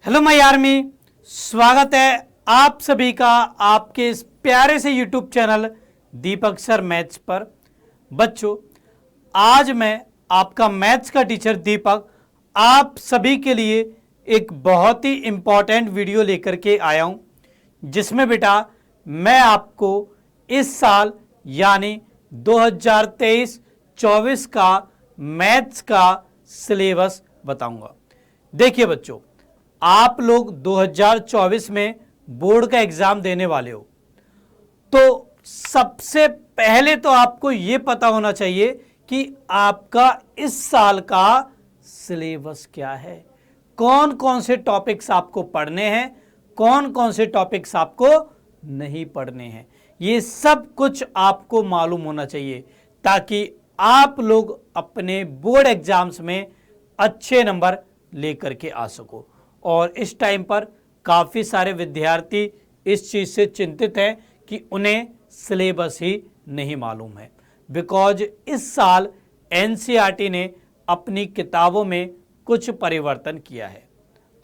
Hello my army, स्वागत है आप सभी का आपके इस प्यारे से यूट्यूब चैनल दीपक सर मैथ्स पर। बच्चों, आज मैं आपका मैथ्स का टीचर दीपक आप सभी के लिए एक बहुत ही इंपॉर्टेंट वीडियो लेकर के आया हूं, जिसमें बेटा मैं आपको इस साल यानी 2023-24 का मैथ्स का सिलेबस बताऊंगा। देखिए बच्चों, आप लोग 2024 में बोर्ड का एग्जाम देने वाले हो, तो सबसे पहले तो आपको यह पता होना चाहिए कि आपका इस साल का सिलेबस क्या है, कौन कौन से टॉपिक्स आपको पढ़ने हैं, कौन कौन से टॉपिक्स आपको नहीं पढ़ने हैं। ये सब कुछ आपको मालूम होना चाहिए ताकि आप लोग अपने बोर्ड एग्जाम्स में अच्छे नंबर लेकर के आ सको। और इस टाइम पर काफ़ी सारे विद्यार्थी इस चीज़ से चिंतित हैं कि उन्हें सिलेबस ही नहीं मालूम है, बिकॉज इस साल एनसीईआरटी ने अपनी किताबों में कुछ परिवर्तन किया है।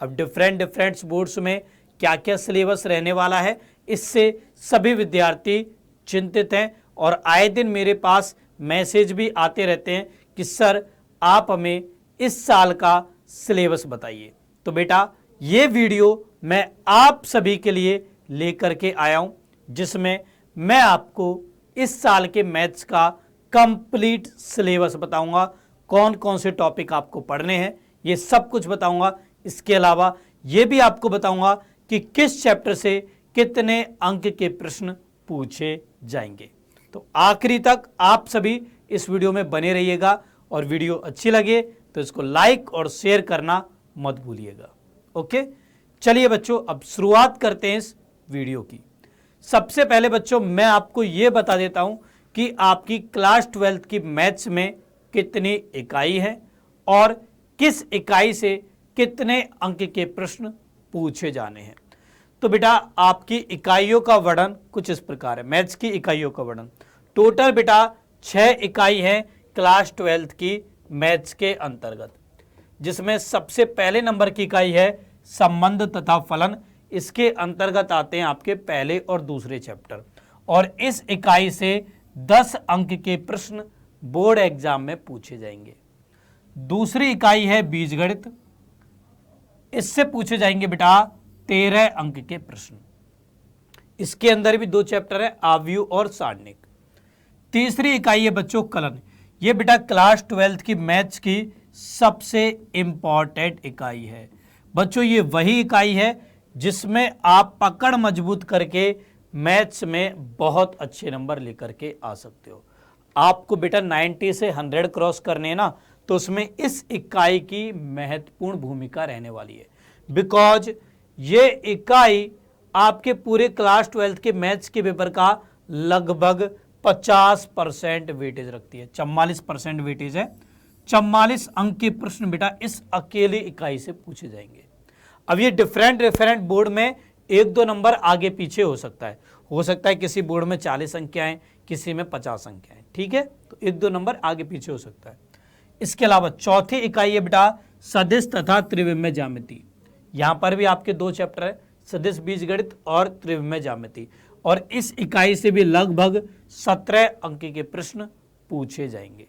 अब डिफरेंट बोर्ड्स में क्या क्या सिलेबस रहने वाला है, इससे सभी विद्यार्थी चिंतित हैं और आए दिन मेरे पास मैसेज भी आते रहते हैं कि सर आप हमें इस साल का सिलेबस बताइए। तो बेटा ये वीडियो मैं आप सभी के लिए लेकर के आया हूं, जिसमें मैं आपको इस साल के मैथ्स का कंप्लीट सिलेबस बताऊंगा, कौन कौन से टॉपिक आपको पढ़ने हैं ये सब कुछ बताऊंगा। इसके अलावा ये भी आपको बताऊंगा कि किस चैप्टर से कितने अंक के प्रश्न पूछे जाएंगे। तो आखिरी तक आप सभी इस वीडियो में बने रहिएगा और वीडियो अच्छी लगे तो इसको लाइक और शेयर करना मत भूलिएगा। ओके, चलिए बच्चों अब शुरुआत करते हैं इस वीडियो की। सबसे पहले बच्चों मैं आपको यह बता देता हूं कि आपकी क्लास 12 की मैथ्स में कितनी इकाई है और किस इकाई से कितने अंक के प्रश्न पूछे जाने हैं। तो बेटा आपकी इकाइयों का वर्णन कुछ इस प्रकार है। मैथ्स की इकाइयों का वर्णन टोटल बेटा 6 इकाई है क्लास 12 की मैथ्स के अंतर्गत, जिसमें सबसे पहले नंबर की इकाई है संबंध तथा फलन। इसके अंतर्गत आते हैं आपके पहले और दूसरे चैप्टर, और इस इकाई से 10 अंक के प्रश्न बोर्ड एग्जाम में पूछे जाएंगे। दूसरी इकाई है बीजगणित, इससे पूछे जाएंगे बेटा 13 अंक के प्रश्न। इसके अंदर भी 2 चैप्टर है, आव्यूह और सारणिक। तीसरी इकाई है बच्चों कलन। ये बेटा क्लास 12 की मैथ्स की सबसे इंपॉर्टेंट इकाई है बच्चों। ये वही इकाई है जिसमें आप पकड़ मजबूत करके मैथ्स में बहुत अच्छे नंबर लेकर के आ सकते हो। आपको बेटा 90 से 100 क्रॉस करने हैं ना, तो उसमें इस इकाई की महत्वपूर्ण भूमिका रहने वाली है, बिकॉज ये इकाई आपके पूरे क्लास 12 के मैथ्स के पेपर का लगभग 50% वेटेज रखती है। 44% वेटेज है। 44 अंक के प्रश्न बेटा इस अकेली इकाई से पूछे जाएंगे। अब ये डिफरेंट बोर्ड में 1-2 नंबर आगे पीछे हो सकता है किसी बोर्ड में 40 अंक आए, किसी में 50 अंक आए, ठीक है, तो 1-2 नंबर आगे पीछे हो सकता है। इसके अलावा चौथी इकाई है बेटा सदिश तथा त्रिविमीय ज्यामिति। यहां पर भी आपके 2 चैप्टर है, सदिश बीजगणित और त्रिविमीय ज्यामिति, और इस इकाई से भी लगभग 17 अंक के प्रश्न पूछे जाएंगे।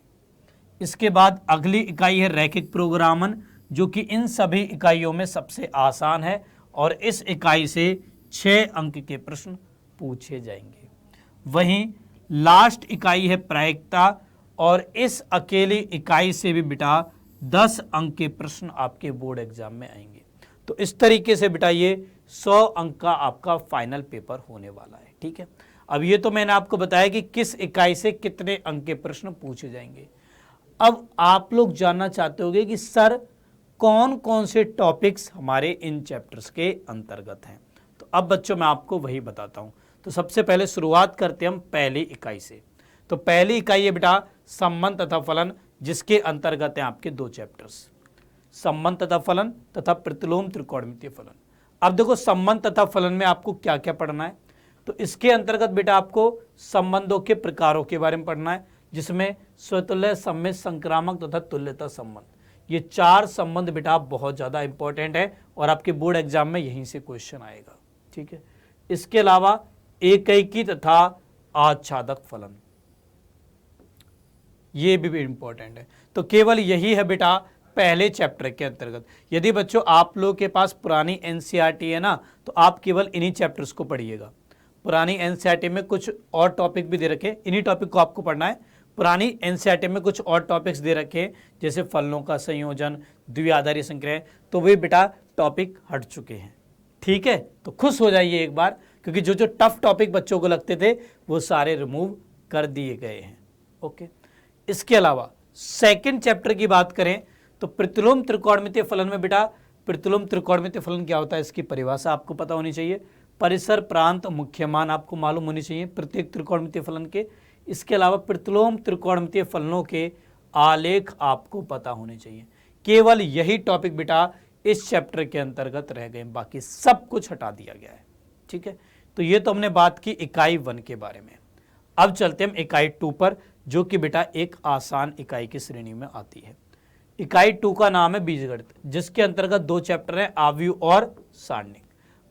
इसके बाद अगली इकाई है रैखिक प्रोग्रामन, जो कि इन सभी इकाइयों में सबसे आसान है, और इस इकाई से 6 अंक के प्रश्न पूछे जाएंगे। वहीं लास्ट इकाई है प्रायिकता, और इस अकेली इकाई से भी बेटा 10 अंक के प्रश्न आपके बोर्ड एग्जाम में आएंगे। तो इस तरीके से बेटा ये 100 अंक का आपका फाइनल पेपर होने वाला है, ठीक है। अब ये तो मैंने आपको बताया कि किस इकाई से कितने अंक के प्रश्न पूछे जाएंगे। अब आप लोग जानना चाहते होंगे कि सर कौन कौन से टॉपिक्स हमारे इन चैप्टर्स के अंतर्गत हैं। तो अब बच्चों मैं आपको वही बताता हूं। तो सबसे पहले शुरुआत करते हैं हम पहली इकाई से। तो पहली इकाई है बेटा संबंध तथा फलन, जिसके अंतर्गत हैं आपके 2 चैप्टर्स, संबंध तथा फलन तथा प्रतिलोम त्रिकोणमितीय फलन। अब देखो संबंध तथा फलन में आपको क्या क्या पढ़ना है। तो इसके अंतर्गत बेटा आपको संबंधों के प्रकारों के बारे में पढ़ना है, जिसमें स्वतुल्य, सम्मिश्र, संक्रामक तथा तुल्यता संबंध। ये 4 संबंध बेटा बहुत ज्यादा इंपॉर्टेंट है और आपके बोर्ड एग्जाम में यहीं से क्वेश्चन आएगा। ठीक है, इसके अलावा एकैकी तथा आच्छादक फलन, ये भी इंपॉर्टेंट है। तो केवल यही है बेटा पहले चैप्टर के अंतर्गत। यदि बच्चों आप लोग के पास पुरानी एनसीईआरटी है ना, तो आप केवल इन्हीं चैप्टर्स को पढ़िएगा। पुरानी एनसीईआरटी में कुछ और टॉपिक भी दे रखे, इन्हीं टॉपिक को आपको पढ़ना है। पुरानी एनसीईआरटी में कुछ और टॉपिक्स दे रखे जैसे फलनों का संयोजन, द्विआधारी संक्रियाएं, तो वे बेटा टॉपिक हट चुके हैं। ठीक है, तो खुश हो जाइए एक बार, क्योंकि जो जो टफ टॉपिक बच्चों को लगते थे वो सारे रिमूव कर दिए गए हैं। ओके, इसके अलावा सेकंड चैप्टर की बात करें तो प्रतिलोम त्रिकोणमितीय फलन में बेटा प्रतिलोम त्रिकोणमितीय फलन क्या होता है इसकी परिभाषा आपको पता होनी चाहिए। परिसर, प्रांत, मुख्य मान आपको मालूम होनी चाहिए प्रत्येक त्रिकोणमितीय फलन के। इसके अलावा प्रतिलोम त्रिकोणमितीय फलनों के आलेख आपको पता होने चाहिए। केवल यही टॉपिक बेटा इस चैप्टर के अंतर्गत रह गए, बाकी सब कुछ हटा दिया गया है। ठीक है, तो ये तो हमने बात की इकाई 1 के बारे में। अब चलते हम इकाई 2 पर, जो कि बेटा एक आसान इकाई की श्रेणी में आती है। इकाई 2 का नाम है बीजगणित, जिसके अंतर्गत 2 चैप्टर हैं, आव्यूह और सारणिक।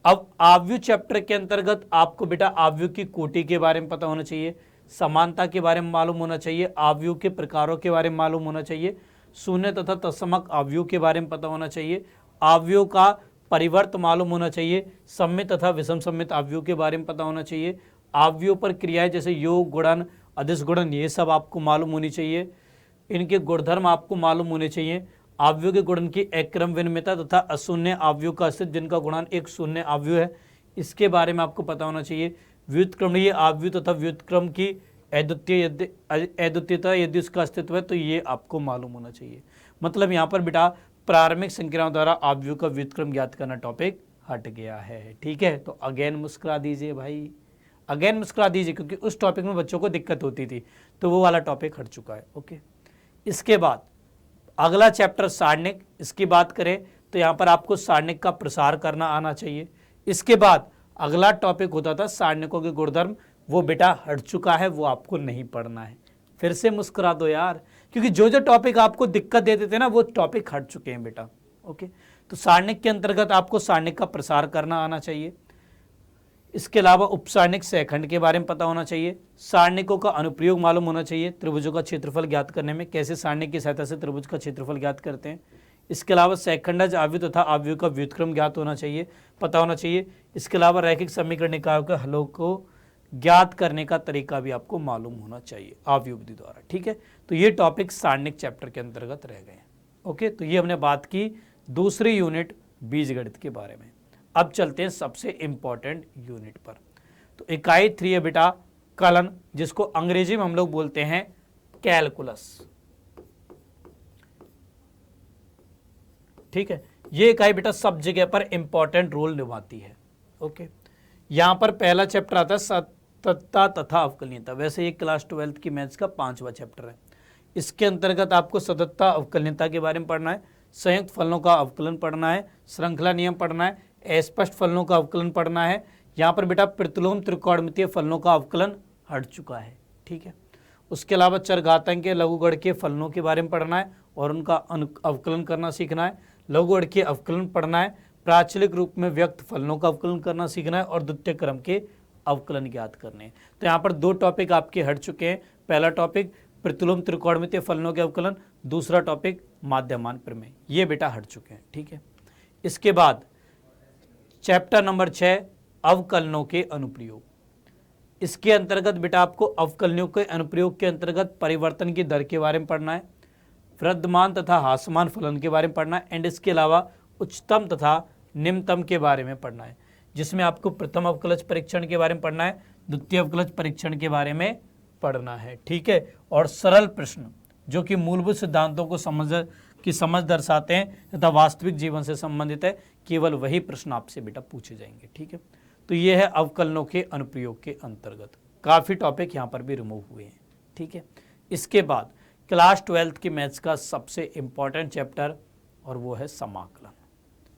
अब आव्यूह चैप्टर के अंतर्गत आपको बेटा आव्यूह की कोटि के बारे में पता होना चाहिए, समानता के बारे में मालूम होना चाहिए, आव्यूह के प्रकारों के बारे में मालूम होना चाहिए, शून्य तथा तत्समक आव्यूह के बारे में पता होना चाहिए, आव्यूह का परिवर्त मालूम होना चाहिए, सममित तथा विषम सममित आव्यूह के बारे में पता होना चाहिए, आव्यूह पर क्रियाएं जैसे योग, गुणन, अदिश गुणन, ये सब आपको मालूम होनी चाहिए, इनके गुणधर्म आपको मालूम होने चाहिए, आव्यूह के गुणन की अक्रम विनिमयता तथा अशून्य आव्यूह का अस्तित्व जिनका गुणन एक शून्य आव्यूह है, इसके बारे में आपको पता होना चाहिए, व्युत्क्रमणीय आव्यूह तथा व्युत्क्रम की अद्वितीयता यदि उसका अस्तित्व है तो ये आपको मालूम होना चाहिए। मतलब यहाँ पर बेटा प्रारंभिक संख्याओं द्वारा आव्यूह का व्युत्क्रम ज्ञात करना टॉपिक हट गया है। ठीक है, तो अगेन मुस्कुरा दीजिए भाई, अगेन मुस्कुरा दीजिए, क्योंकि उस टॉपिक में बच्चों को दिक्कत होती थी, तो वो वाला टॉपिक हट चुका है। ओके, इसके बाद अगला चैप्टर सारणिक, इसकी बात करें तो यहाँ पर आपको सारणिक का प्रसार करना आना चाहिए। इसके बाद अगला टॉपिक होता था सारणिकों के गुणधर्म, वो बेटा हट चुका है, वो आपको नहीं पढ़ना है। फिर से मुस्कुरा दो यार, क्योंकि जो जो टॉपिक आपको दिक्कत देते थे ना वो टॉपिक हट चुके हैं बेटा। ओके, तो सारणिक के अंतर्गत आपको सारणिक का प्रसार करना आना चाहिए। इसके अलावा उपसारणिक सहखंड के बारे में पता होना चाहिए, सारणिकों का अनुप्रयोग मालूम होना चाहिए, त्रिभुजों का क्षेत्रफल ज्ञात करने में कैसे सारणिक की सहायता से त्रिभुज का क्षेत्रफल ज्ञात करते हैं। इसके अलावा सहखंडज आव्यूह तथा आव्यूह का व्युत्क्रम ज्ञात होना चाहिए, पता होना चाहिए। इसके अलावा रैखिक समीकरण निकायों के हलों को ज्ञात करने का तरीका भी आपको मालूम होना चाहिए आव्यूह विधि द्वारा। ठीक है, तो ये टॉपिक सारणिक चैप्टर के अंतर्गत रह गए हैं। ओके, तो ये हमने बात की दूसरी यूनिट बीजगणित के बारे में। अब चलते हैं सबसे इंपॉर्टेंट यूनिट पर। तो इकाई 3 है बेटा कलन, जिसको अंग्रेजी में हम लोग बोलते हैं कैलकुलस। ठीक है, ये इकाई बेटा सब जगह पर इंपॉर्टेंट रोल निभाती है। ओके, यहां पर पहला चैप्टर आता है सततता तथा अवकलनीयता। वैसे ये क्लास 12 की मैथ्स का 5वां चैप्टर है। इसके अंतर्गत आपको सततता अवकलनीयता के बारे में पढ़ना है, संयुक्त फलनों का अवकलन पढ़ना है, श्रृंखला नियम पढ़ना है, अस्पष्ट फलनों का अवकलन पढ़ना है। यहाँ पर बेटा प्रतिलोम त्रिकोणमितीय फलनों का अवकलन हट चुका है। ठीक है, उसके अलावा चरघातांकीय लघुगणकीय फलनों के बारे में पढ़ना है और उनका अवकलन करना सीखना है, लघुगणकीय अवकलन पढ़ना है, प्राचलिक रूप में व्यक्त फलनों का अवकलन करना सीखना है और द्वितीय क्रम के अवकलन ज्ञात करने हैं। तो यहाँ पर 2 टॉपिक आपके हट चुके हैं। पहला टॉपिक प्रतिलोम त्रिकोणमितीय फलनों के अवकलन, दूसरा टॉपिक माध्यमान प्रमेय, ये बेटा हट चुके हैं। ठीक है, इसके बाद चैप्टर नंबर 6 अवकलनों के अनुप्रयोग। इसके अंतर्गत बेटा आपको अवकलनों के अनुप्रयोग के अंतर्गत परिवर्तन की दर के बारे में पढ़ना है, वृद्धमान तथा ह्रासमान फलन के बारे में पढ़ना है, एंड इसके अलावा उच्चतम तथा निम्नतम के बारे में पढ़ना है, जिसमें आपको प्रथम अवकलज परीक्षण के बारे में पढ़ना है, द्वितीय अवकलज परीक्षण के बारे में पढ़ना है। ठीक है, और सरल प्रश्न जो कि मूलभूत सिद्धांतों को समझ दर्शाते हैं तथा वास्तविक जीवन से संबंधित है, केवल वही प्रश्न आपसे बेटा पूछे जाएंगे। ठीक है, तो ये है अवकलनों के अनुप्रयोग के अंतर्गत। काफ़ी टॉपिक यहाँ पर भी रिमूव हुए हैं। ठीक है, इसके बाद क्लास 12 की मैथ्स का सबसे इंपॉर्टेंट चैप्टर और वो है समाकलन।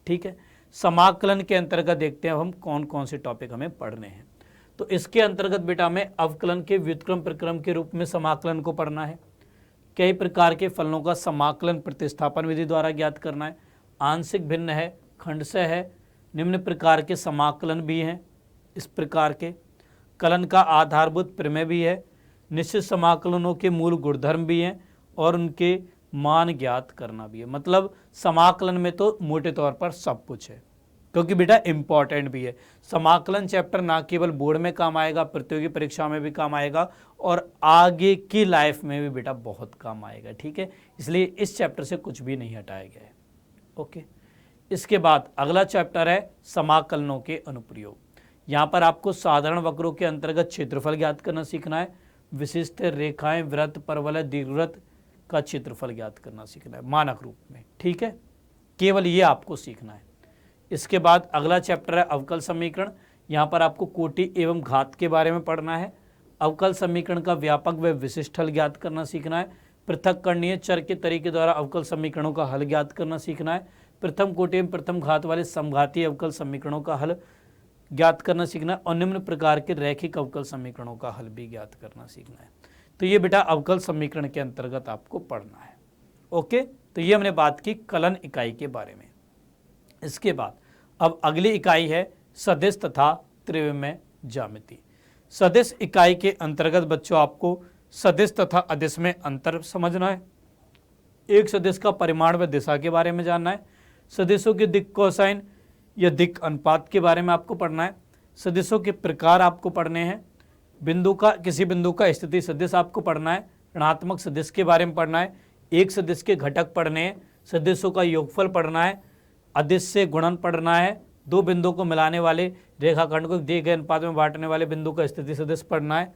ठीक है, समाकलन के अंतर्गत देखते हैं हम कौन कौन से टॉपिक हमें पढ़ने हैं। तो इसके अंतर्गत बेटा हमें अवकलन के व्युत्क्रम प्रक्रम के रूप में समाकलन को पढ़ना है, कई प्रकार के फलनों का समाकलन प्रतिस्थापन विधि द्वारा ज्ञात करना है, आंशिक भिन्न है, खंडशः है, निम्न प्रकार के समाकलन भी हैं, इस प्रकार के कलन का आधारभूत प्रमेय भी है, निश्चित समाकलनों के मूल गुणधर्म भी हैं और उनके मान ज्ञात करना भी है। मतलब समाकलन में तो मोटे तौर पर सब कुछ है, क्योंकि बेटा इंपॉर्टेंट भी है। समाकलन चैप्टर ना केवल बोर्ड में काम आएगा, प्रतियोगी परीक्षा में भी काम आएगा और आगे की लाइफ में भी बेटा बहुत काम आएगा, ठीक है। इसलिए इस चैप्टर से कुछ भी नहीं हटाया गया है। ओके, इसके बाद अगला चैप्टर है समाकलनों के अनुप्रयोग। यहाँ पर आपको साधारण वक्रों के अंतर्गत क्षेत्रफल ज्ञात करना सीखना है, विशिष्ट रेखाएं, वृत्त, परवलय, दीर्घवृत्त का क्षेत्रफल ज्ञात करना सीखना है मानक रूप में, ठीक है। केवल ये आपको सीखना है। इसके बाद अगला चैप्टर है अवकल समीकरण। यहाँ पर आपको कोटि एवं घात के बारे में पढ़ना है। अवकल समीकरण का व्यापक व विशिष्ट हल ज्ञात करना सीखना है। पृथक्करणीय चर के तरीके द्वारा अवकल समीकरणों का हल ज्ञात करना सीखना है। प्रथम कोटि एवं प्रथम घात वाले समघातीय अवकल समीकरणों का हल ज्ञात करना सीखना है और निम्न प्रकार के रैखिक अवकल समीकरणों का हल भी ज्ञात करना सीखना है। तो ये बेटा अवकल समीकरण के अंतर्गत आपको पढ़ना है। ओके, तो ये हमने बात की कलन इकाई के बारे में। इसके बाद अब अगली इकाई है सदिश तथा त्रिविमीय ज्यामिति। सदिश इकाई के अंतर्गत बच्चों आपको सदिश तथा अदिश में अंतर समझना है। एक सदिश का परिमाण व दिशा के बारे में जानना है। सदिशों के दिक् कोसाइन या दिक् अनुपात के बारे में आपको पढ़ना है। सदिशों के प्रकार आपको पढ़ने हैं। किसी बिंदु का स्थिति सदिश आपको पढ़ना है। ऋणात्मक सदिश के बारे में पढ़ना है। एक सदिश के घटक पढ़ने हैं। सदिशों का योगफल पढ़ना है। अदिश से गुणन पढ़ना है। दो बिंदुओं को मिलाने वाले रेखाखंड को दिए गए अनुपात में बांटने वाले बिंदु का स्थिति सदिश पढ़ना है।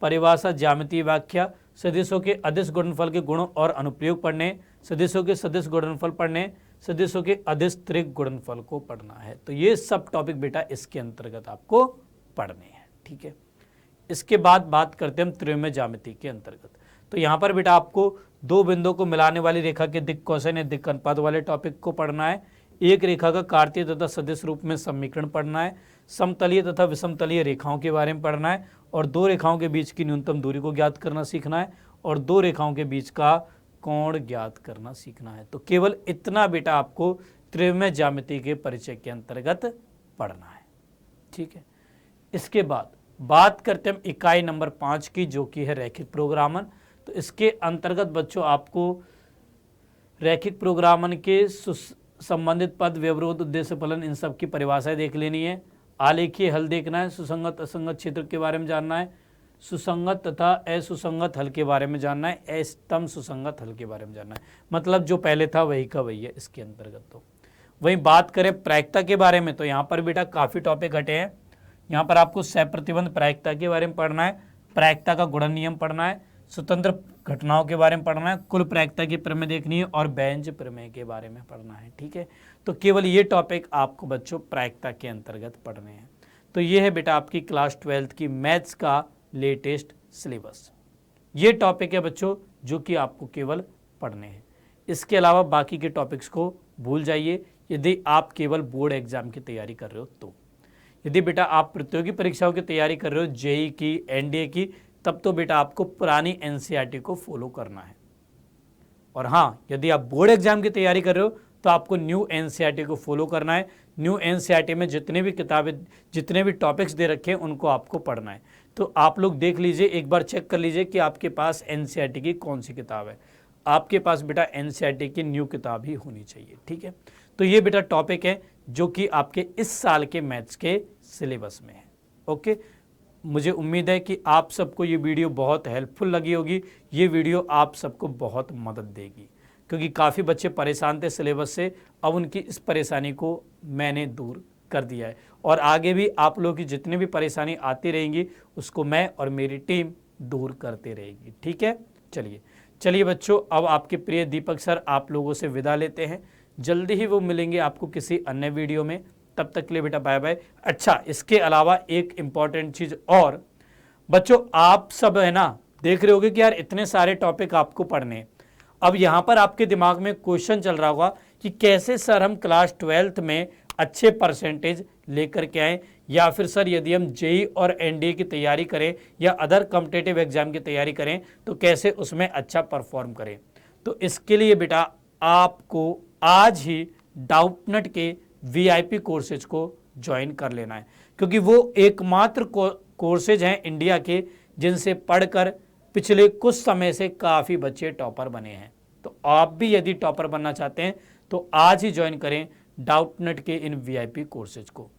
परिभाषा, ज्यामितीय व्याख्या, सदिशों के अदिश गुणनफल के गुणों और अनुप्रयोग पढ़ने, सदिशों के सदिश गुणनफल पढ़ने, सदिशों के अदिश त्रिक गुणनफल को पढ़ना है। तो ये सब टॉपिक बेटा इसके अंतर्गत आपको पढ़ने हैं, ठीक है। इसके बाद बात करते हैं हम त्रिविमीय ज्यामिति के अंतर्गत। तो यहाँ पर बेटा आपको दो बिंदुओं को मिलाने वाली रेखा के दिक् कोसाइन या दिक् अनुपात वाले टॉपिक को पढ़ना है। एक रेखा का कार्तीय तथा सदिश रूप में समीकरण पढ़ना है। समतलीय तथा विषमतलीय रेखाओं के बारे में पढ़ना है और दो रेखाओं के बीच की न्यूनतम दूरी को ज्ञात करना सीखना है और दो रेखाओं के बीच का कोण ज्ञात करना सीखना है। तो केवल इतना बेटा आपको त्रिविमीय ज्यामिति के परिचय के अंतर्गत पढ़ना है, ठीक है। इसके बाद बात करते हैं हम इकाई नंबर 5 की, जो कि है रैखिक प्रोग्रामन। तो इसके अंतर्गत बच्चों आपको रैखिक प्रोग्रामन के संबंधित पद, व्यवरोध, उद्देश्य फलन, इन सब की परिभाषाएं देख लेनी है। आलेखीय हल देखना है। सुसंगत असंगत क्षेत्र के बारे में जानना है। सुसंगत तथा असुसंगत हल के बारे में जानना है। अस्तम सुसंगत हल के बारे में जानना है। मतलब जो पहले था वही का वही है इसके अंतर्गत। तो वहीं बात करें प्रायिकता के बारे में, तो यहाँ पर बेटा काफ़ी टॉपिक हटे हैं। यहाँ पर आपको सहप्रतिबंध प्रायिकता के बारे में पढ़ना है। प्रायिकता का गुणन नियम पढ़ना है। स्वतंत्र घटनाओं के बारे में पढ़ना है। कुल प्रायिकता की प्रमेय देखनी है और बेंच प्रमेय के बारे में पढ़ना है, ठीक है। तो केवल ये टॉपिक आपको बच्चों प्रायिकता के अंतर्गत पढ़ने हैं। तो ये है बेटा आपकी क्लास 12th की मैथ्स का लेटेस्ट सिलेबस। ये टॉपिक है बच्चों जो कि आपको केवल पढ़ने हैं। इसके अलावा बाकी के टॉपिक्स को भूल जाइए यदि आप केवल बोर्ड एग्जाम की तैयारी कर रहे हो तो। यदि बेटा आप प्रतियोगी परीक्षाओं की तैयारी कर रहे हो, जेई की, एनडीए की, तब तो बेटा आपको पुरानी एनसीईआरटी को फॉलो करना है। और हाँ, यदि आप बोर्ड एग्जाम की तैयारी कर रहे हो तो आपको न्यू एनसीईआरटी को फॉलो करना है। न्यू एनसीईआरटी में जितने भी किताबें, जितने भी टॉपिक्स दे रखे हैं उनको आपको पढ़ना है। तो आप लोग देख लीजिए, एक बार चेक कर लीजिए कि आपके पास एनसीईआरटी की कौन सी किताब है। आपके पास बेटा एनसीईआरटी की न्यू किताब ही होनी चाहिए, ठीक है। तो ये बेटा टॉपिक है जो कि आपके इस साल के मैथ्स के सिलेबस में है। ओके, मुझे उम्मीद है कि आप सबको ये वीडियो बहुत हेल्पफुल लगी होगी। ये वीडियो आप सबको बहुत मदद देगी क्योंकि काफ़ी बच्चे परेशान थे सिलेबस से। अब उनकी इस परेशानी को मैंने दूर कर दिया है और आगे भी आप लोगों की जितनी भी परेशानी आती रहेंगी उसको मैं और मेरी टीम दूर करते रहेगी, ठीक है। चलिए बच्चों, अब आपके प्रिय दीपक सर आप लोगों से विदा लेते हैं। जल्दी ही वो मिलेंगे आपको किसी अन्य वीडियो में। तब तक के लिए बेटा बाय बाय। अच्छा, इसके अलावा एक इम्पॉर्टेंट चीज़ और बच्चों, आप सब है ना देख रहे होगे कि यार इतने सारे टॉपिक आपको पढ़ने हैं। अब यहाँ पर आपके दिमाग में क्वेश्चन चल रहा होगा कि कैसे सर हम क्लास 12th में अच्छे परसेंटेज लेकर के आएँ, या फिर सर यदि हम जेई और एनडीए की तैयारी करें या अदर कॉम्पिटिटिव एग्जाम की तैयारी करें तो कैसे उसमें अच्छा परफॉर्म करें। तो इसके लिए बेटा आपको आज ही डाउटनट के वीआईपी कोर्सेज को ज्वाइन कर लेना है, क्योंकि वो एकमात्र कोर्सेज हैं इंडिया के जिनसे पढ़कर पिछले कुछ समय से काफ़ी बच्चे टॉपर बने हैं। तो आप भी यदि टॉपर बनना चाहते हैं तो आज ही ज्वाइन करें डाउटनेट के इन वीआईपी कोर्सेज को।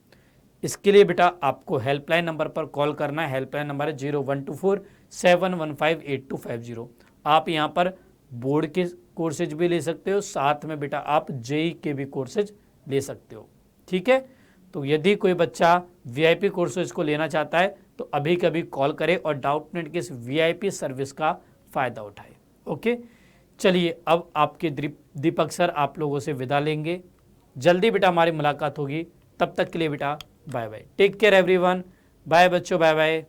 इसके लिए बेटा आपको हेल्पलाइन नंबर पर कॉल करना है। हेल्पलाइन नंबर है 0124-715-8250। आप यहाँ पर बोर्ड के कोर्सेज भी ले सकते हो, साथ में बेटा आप जेई के भी कोर्सेज ले सकते हो। ठीक है, तो यदि कोई बच्चा वीआईपी कोर्सेज को लेना चाहता है तो अभी कभी कॉल करे और डाउटनेट के इस वीआईपी सर्विस का फ़ायदा उठाए। ओके, चलिए अब आपके दीपक सर आप लोगों से विदा लेंगे। जल्दी बेटा हमारी मुलाकात होगी, तब तक के लिए बेटा bye bye. Take care everyone, bye बच्चों, बाय बाय।